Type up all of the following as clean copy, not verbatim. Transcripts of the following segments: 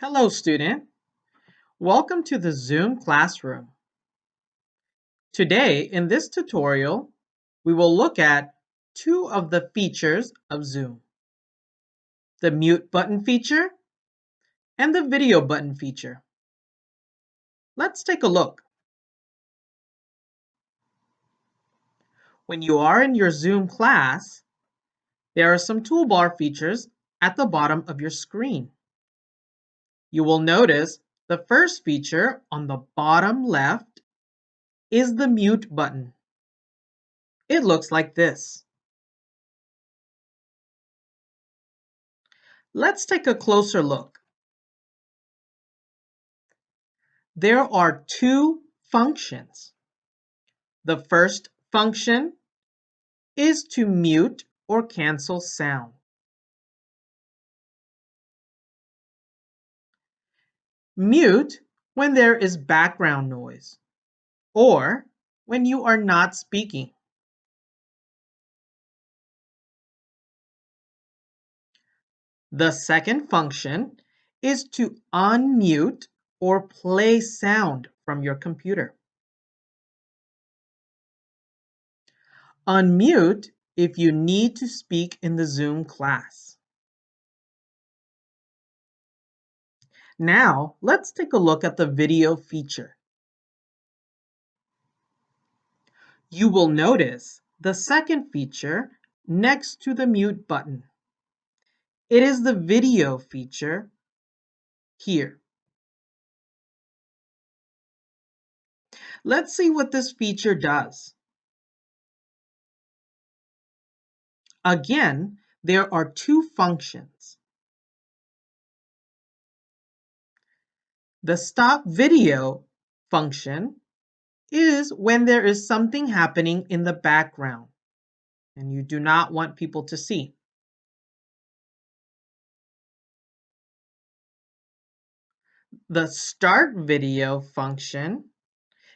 Hello, student. Welcome to the Zoom classroom. Today, in this tutorial, we will look at two of the features of Zoom: the mute button feature and the video button feature. Let's take a look. When you are in your Zoom class, there are some toolbar features at the bottom of your screen. You will notice the first feature on the bottom left is the mute button. It looks like this. Let's take a closer look. There are two functions. The first function is to mute or cancel sound. Mute when there is background noise or when you are not speaking. The second function is to unmute or play sound from your computer. Unmute if you need to speak in the Zoom class. Now, let's take a look at the video feature. You will notice the second feature next to the mute button. It is the video feature here. Let's see what this feature does. Again, there are two functions. The stop video function is when there is something happening in the background and you do not want people to see. The start video function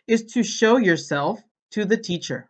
is to show yourself to the teacher.